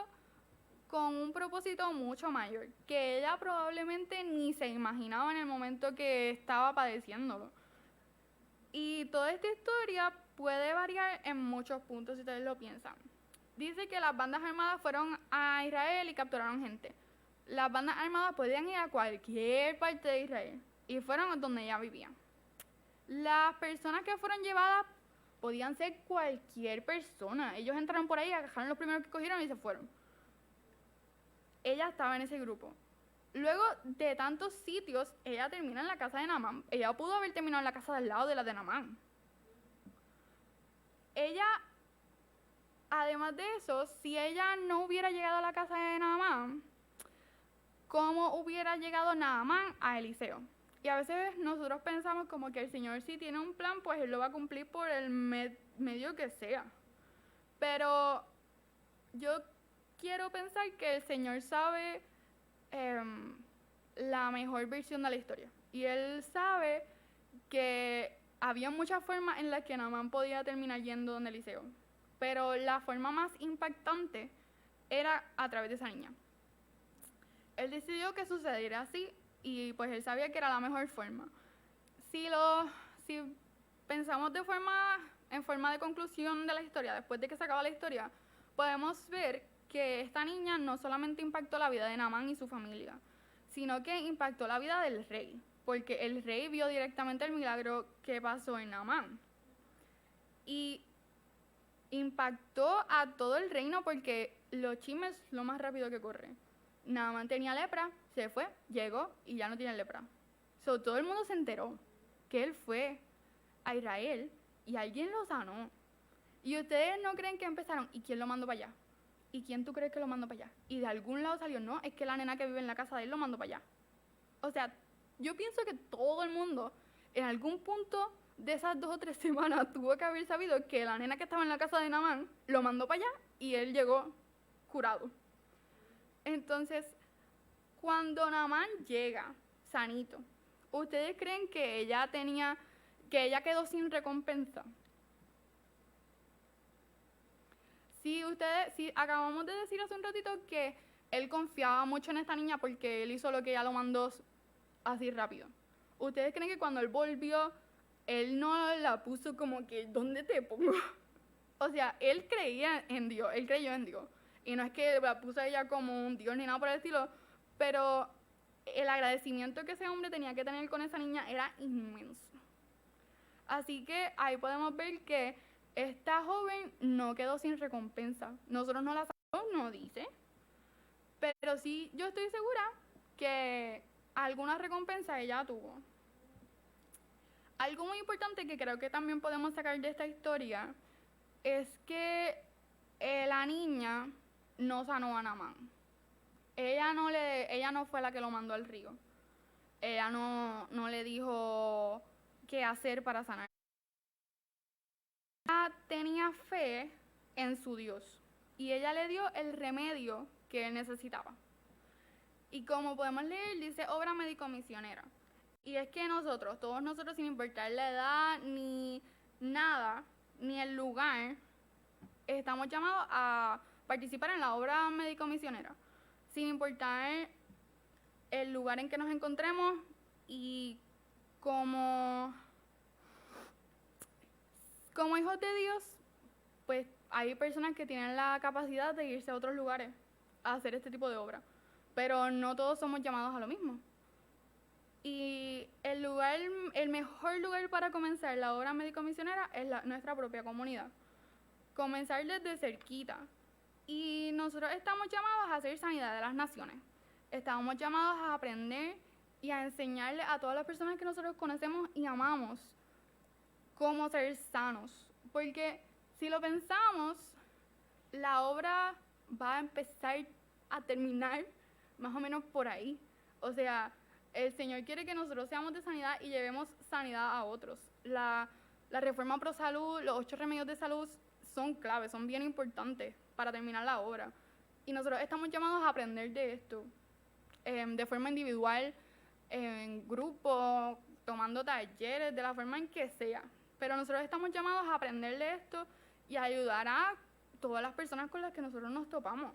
con un propósito mucho mayor, que ella probablemente ni se imaginaba en el momento que estaba padeciéndolo. Y toda esta historia puede variar en muchos puntos si ustedes lo piensan. Dice que las bandas armadas fueron a Israel y capturaron gente. Las bandas armadas podían ir a cualquier parte de Israel y fueron donde ella vivía. Las personas que fueron llevadas podían ser cualquier persona. Ellos entraron por ahí, agarraron los primeros que cogieron y se fueron. Ella estaba en ese grupo. Luego de tantos sitios, ella termina en la casa de Naamán. Ella pudo haber terminado en la casa del lado de la de Naamán. Ella, además de eso, si ella no hubiera llegado a la casa de Naamán, ¿cómo hubiera llegado Naamán a Eliseo? Y a veces nosotros pensamos como que el Señor si tiene un plan, pues Él lo va a cumplir por el medio que sea. Pero yo quiero pensar que el Señor sabe la mejor versión de la historia. Y Él sabe que había muchas formas en las que Naamán podía terminar yendo donde Eliseo. Pero la forma más impactante era a través de esa niña. Él decidió que sucediera así y pues él sabía que era la mejor forma. Si pensamos en forma de conclusión de la historia, después de que se acaba la historia, podemos ver que esta niña no solamente impactó la vida de Naamán y su familia, sino que impactó la vida del rey, porque el rey vio directamente el milagro que pasó en Naamán. Y impactó a todo el reino porque los chismes es lo más rápido que corre. Naamán tenía lepra, se fue, llegó y ya no tiene lepra. So, todo el mundo se enteró que él fue a Israel y alguien lo sanó. Y ustedes no creen que empezaron, ¿y quién lo mandó para allá? ¿Y quién tú crees que lo mandó para allá? Y de algún lado salió, no, es que la nena que vive en la casa de él lo mandó para allá. O sea, yo pienso que todo el mundo en algún punto de esas 2 o 3 semanas tuvo que haber sabido que la nena que estaba en la casa de Naamán lo mandó para allá y él llegó curado. Entonces, cuando Naamán llega sanito, ¿ustedes creen que ella quedó sin recompensa? Si acabamos de decir hace un ratito que él confiaba mucho en esta niña porque él hizo lo que ella lo mandó así rápido. ¿Ustedes creen que cuando él volvió, él no la puso como que, ¿dónde te pongo? O sea, él creía en Dios, él creyó en Dios. Y no es que la puso a ella como un Dios ni nada por el estilo, pero el agradecimiento que ese hombre tenía que tener con esa niña era inmenso. Así que ahí podemos ver que esta joven no quedó sin recompensa. Nosotros no la sabemos, no dice. Pero sí, yo estoy segura que alguna recompensa ella tuvo. Algo muy importante que creo que también podemos sacar de esta historia es que la niña no sanó a Naamán. Ella no fue la que lo mandó al río. Ella no le dijo qué hacer para sanar. Ella tenía fe en su Dios y ella le dio el remedio que él necesitaba. Y como podemos leer, dice obra médico-misionera. Y es que todos nosotros, sin importar la edad, ni nada, ni el lugar, estamos llamados a participar en la obra médico-misionera, sin importar el lugar en que nos encontremos. Y como hijos de Dios, pues hay personas que tienen la capacidad de irse a otros lugares a hacer este tipo de obra, pero no todos somos llamados a lo mismo. Y el mejor lugar para comenzar la obra médico-misionera es nuestra propia comunidad. Comenzar desde cerquita. Y nosotros estamos llamados a hacer sanidad de las naciones. Estamos llamados a aprender y a enseñarle a todas las personas que nosotros conocemos y amamos cómo ser sanos. Porque si lo pensamos, la obra va a empezar a terminar más o menos por ahí. O sea, el Señor quiere que nosotros seamos de sanidad y llevemos sanidad a otros. La reforma pro salud, los 8 remedios de salud son claves, son bien importantes para terminar la obra. Y nosotros estamos llamados a aprender de esto, de forma individual, en grupo, tomando talleres, de la forma en que sea. Pero nosotros estamos llamados a aprender de esto y a ayudar a todas las personas con las que nosotros nos topamos.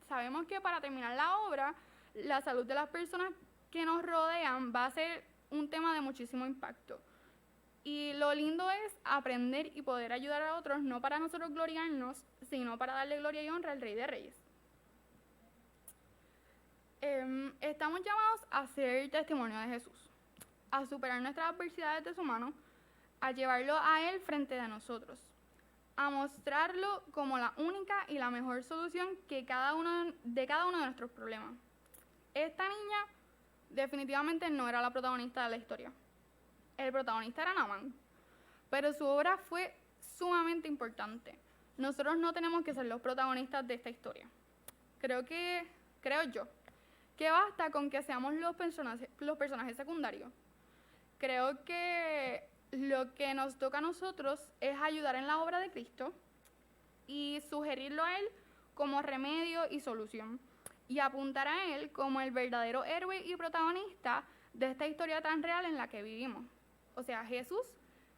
Sabemos que para terminar la obra, la salud de las personas que nos rodean va a ser un tema de muchísimo impacto. Y lo lindo es aprender y poder ayudar a otros, no para nosotros gloriarnos, sino para darle gloria y honra al Rey de Reyes. Estamos llamados a ser testimonio de Jesús, a superar nuestras adversidades de su mano, a llevarlo a Él frente de nosotros, a mostrarlo como la única y la mejor solución de cada uno de nuestros problemas. Esta niña definitivamente no era la protagonista de la historia. El protagonista era Naamán, pero su obra fue sumamente importante. Nosotros no tenemos que ser los protagonistas de esta historia. Creo yo, que basta con que seamos los personajes secundarios. Creo que lo que nos toca a nosotros es ayudar en la obra de Cristo y sugerirlo a Él como remedio y solución, y apuntar a Él como el verdadero héroe y protagonista de esta historia tan real en la que vivimos. O sea, Jesús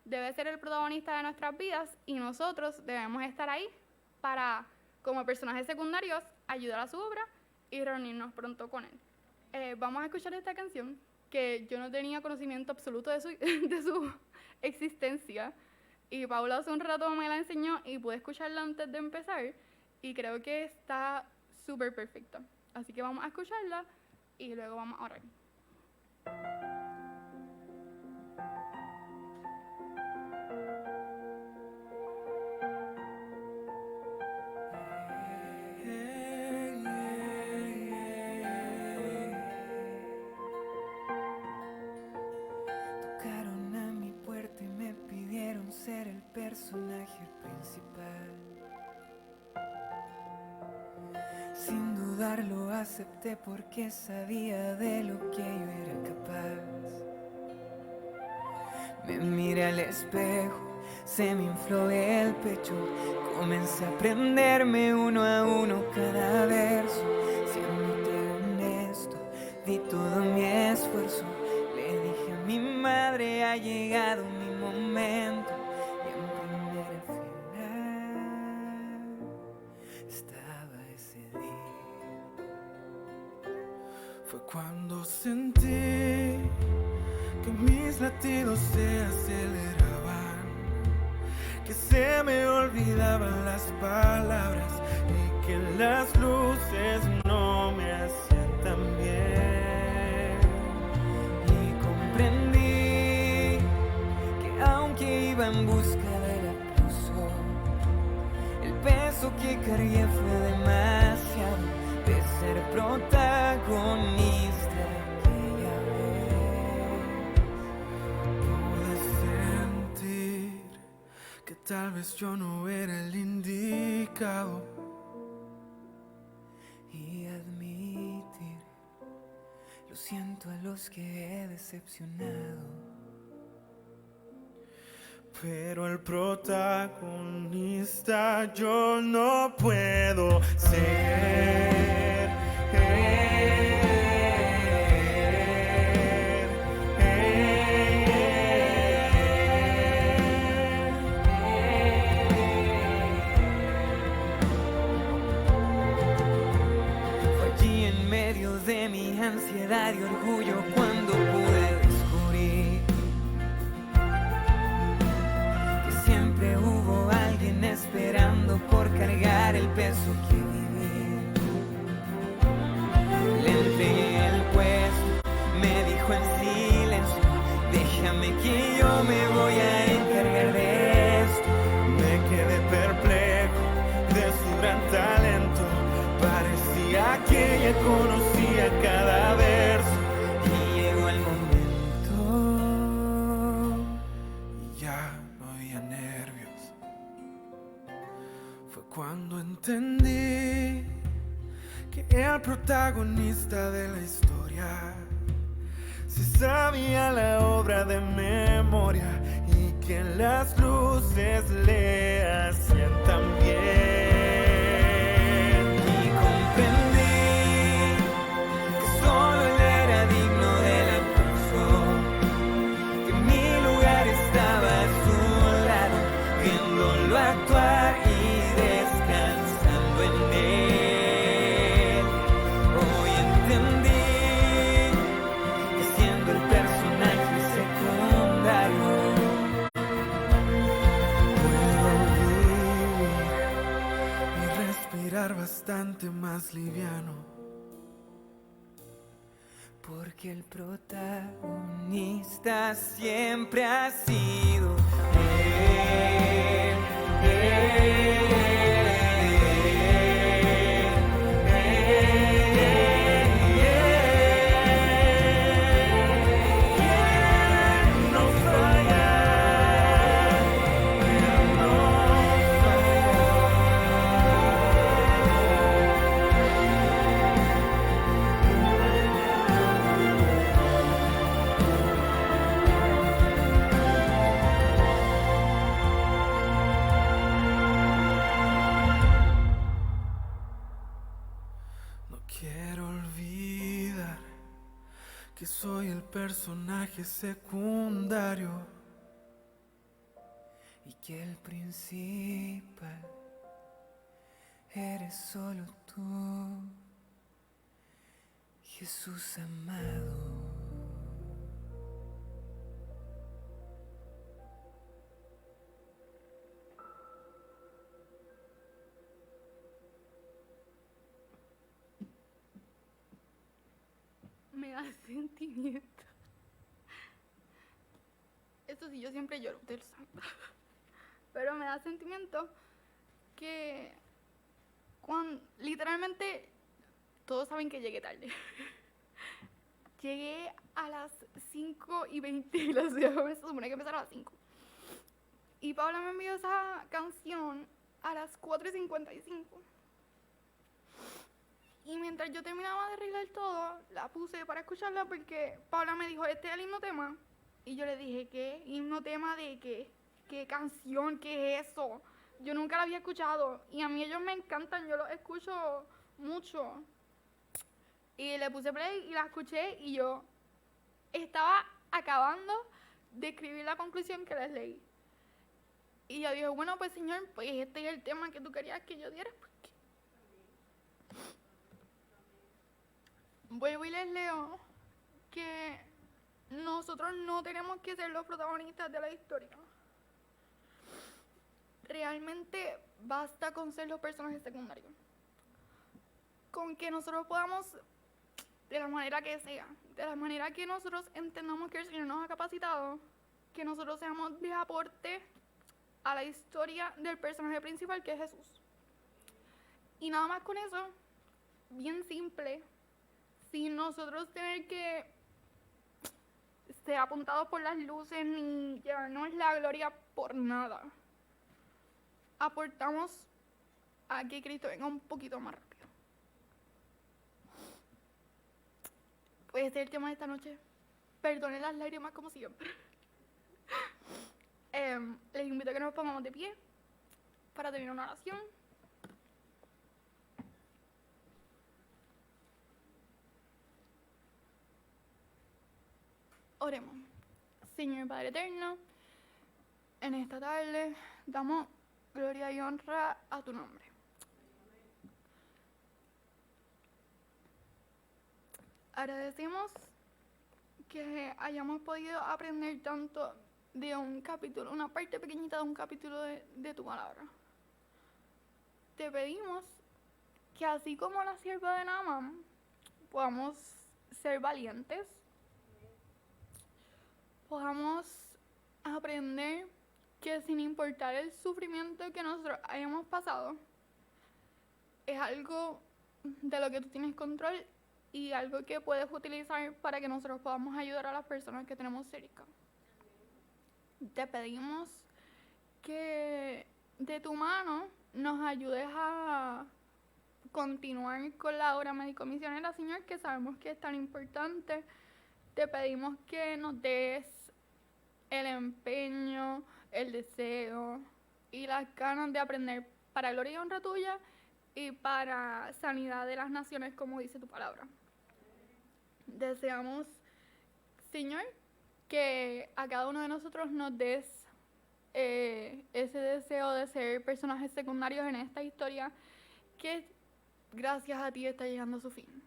debe ser el protagonista de nuestras vidas y nosotros debemos estar ahí para, como personajes secundarios, ayudar a su obra y reunirnos pronto con Él. Vamos a escuchar esta canción que yo no tenía conocimiento absoluto de su existencia, y Paula hace un rato me la enseñó y pude escucharla antes de empezar y creo que está súper perfecta. Así que vamos a escucharla y luego vamos a orar. Tocaron a mi puerta y me pidieron ser el personaje principal. Sin dudarlo acepté porque sabía de lo que yo era capaz. Me miré al espejo, se me infló el pecho. Comencé a aprenderme uno a uno cada verso. Siéndote honesto, di todo mi esfuerzo. Le dije a mi madre, ha llegado mi momento. Y en primera fila estaba ese día. Fue cuando sentí que mis latidos se aceleraban, que se me olvidaban las palabras y que las luces no me hacían tan bien. Y comprendí que aunque iba en busca del aplauso, el peso que cargué fue demasiado de ser protagonista aquella vez. Pude sentir que tal vez yo no era el indicado. Y admitir, lo siento a los que he decepcionado. Pero el protagonista yo no puedo ser. Fue allí en medio de mi ansiedad y orgullo cuando pude descubrir que siempre hubo alguien esperando por cargar el peso que viví. Le entregué el puesto, me dijo en silencio, déjame que yo me voy a encargar de esto. Me quedé perplejo de su gran talento. Parecía que ella conocía cada verso. Y llegó el momento. Y ya no había nervios. Fue cuando entendí que el protagonista de la historia se sabía la obra de memoria y que las luces le hacían tan bien. Y comprendí que solo él era digno del aplauso, que mi lugar estaba a su lado, viéndolo actuar y descansando en él. Hoy entendí que siendo el personaje secundario Puedo vivir y respirar bastante más liviano. porque el protagonista siempre ha sido él. No falla, no No quiero olvidar que soy el personaje secundario. Y que el principal eres solo tú, Jesús amado. sentimiento. Eso sí, yo siempre lloro, ustedes lo saben. Pero me da sentimiento que literalmente todos saben que llegué tarde. Llegué a las 5:20 y la ciudad se supone que empezara a las 5. Y Paula me envió esa canción a las 4:55. Y mientras yo terminaba de arreglar todo, la puse para escucharla porque Paula me dijo, este es el himno tema. Y yo le dije, ¿qué? ¿Himno tema de qué? ¿Qué canción? ¿Qué es eso? Yo nunca la había escuchado. Y a mí ellos me encantan, yo los escucho mucho. Y le puse play y la escuché y yo estaba acabando de escribir la conclusión que les leí. Y yo dije, bueno, pues Señor, pues este es el tema que tú querías que yo diera. Vuelvo y les leo que nosotros no tenemos que ser los protagonistas de la historia. Realmente basta con ser los personajes secundarios. Con que nosotros podamos, de la manera que sea, de la manera que nosotros entendamos que el Señor nos ha capacitado, que nosotros seamos de aporte a la historia del personaje principal que es Jesús. Y nada más con eso, bien simple, sin nosotros tener que ser apuntados por las luces ni llevarnos la gloria por nada. Aportamos a que Cristo venga un poquito más rápido. Puede ser el tema de esta noche. Perdonen las lágrimas como siempre. Les invito a que nos pongamos de pie para terminar una oración. Oremos. Señor Padre Eterno, en esta tarde damos gloria y honra a tu nombre. Agradecemos que hayamos podido aprender tanto de un capítulo, una parte pequeñita de un capítulo de tu palabra. Te pedimos que así como la sierva de Naamán, podamos ser valientes, podamos aprender que sin importar el sufrimiento que nosotros hayamos pasado, es algo de lo que tú tienes control y algo que puedes utilizar para que nosotros podamos ayudar a las personas que tenemos cerca. Te pedimos que de tu mano nos ayudes a continuar con la obra médico-misionera, Señor, que sabemos que es tan importante. Te pedimos que nos des el empeño, el deseo y las ganas de aprender para gloria y honra tuya y para sanidad de las naciones, como dice tu palabra. Deseamos, Señor, que a cada uno de nosotros nos des ese deseo de ser personajes secundarios en esta historia que gracias a ti está llegando a su fin.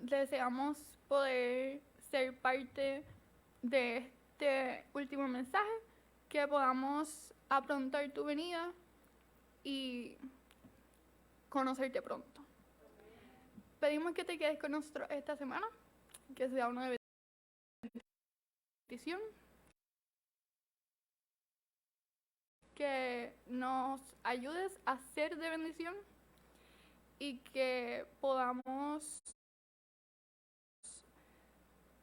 Deseamos poder ser parte de este último mensaje, que podamos aprontar tu venida y conocerte pronto. Pedimos que te quedes con nosotros esta semana, que sea una de bendición, que nos ayudes a ser de bendición y que podamos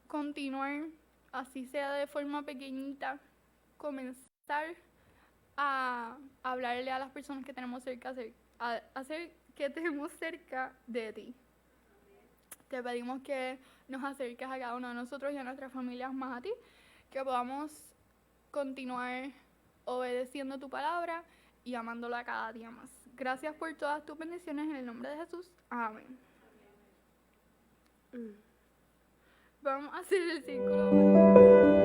continuar, así sea de forma pequeñita, comenzar a hablarle a las personas que tenemos cerca, a hacer que tenemos cerca de ti. Te pedimos que nos acerques a cada uno de nosotros y a nuestras familias más a ti, que podamos continuar obedeciendo tu palabra y amándola cada día más. Gracias por todas tus bendiciones en el nombre de Jesús. Amén. Vamos a hacer el círculo.